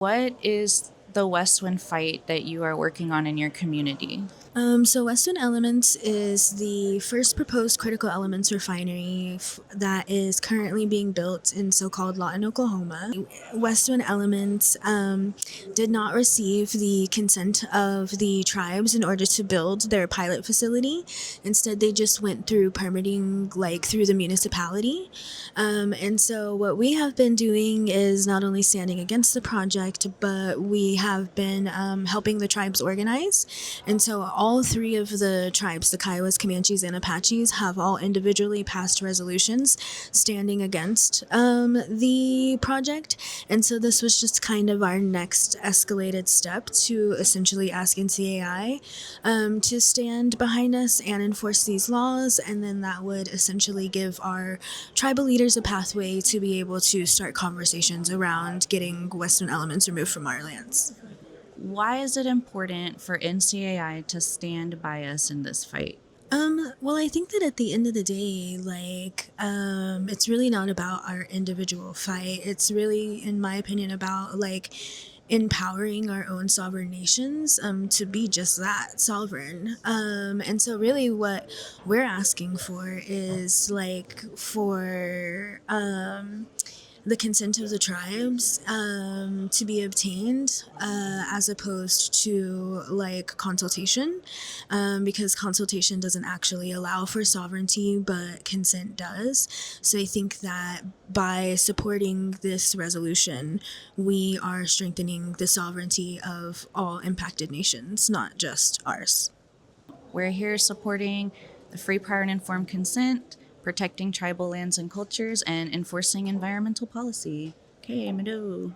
What is the Westwin fight that you are working on in your community? So Westwin Elements is the first proposed critical elements refinery that is currently being built in so-called Lawton, Oklahoma. Westwin Elements did not receive the consent of the tribes in order to build their pilot facility. Instead, they just went through permitting, like through the municipality. And so what we have been doing is not only standing against the project, but we have been helping the tribes organize. And so all three of the tribes, the Kiowas, Comanches, and Apaches, have all individually passed resolutions standing against the project. And so this was just kind of our next escalated step to essentially ask NCAI to stand behind us and enforce these laws. And then that would essentially give our tribal leaders a pathway to be able to start conversations around getting Western elements removed from our lands. Why is it important for NCAI to stand by us in this fight? Well, I think that at the end of the day, it's really not about our individual fight. It's really, in my opinion, about empowering our own sovereign nations to be just that, sovereign. And so really what we're asking for is for the consent of the tribes to be obtained as opposed to consultation, because consultation doesn't actually allow for sovereignty, but consent does. So I think that by supporting this resolution, we are strengthening the sovereignty of all impacted nations, not just ours. We're here supporting the free, prior, and informed consent, protecting tribal lands and cultures, and enforcing environmental policy. Okay, Mado.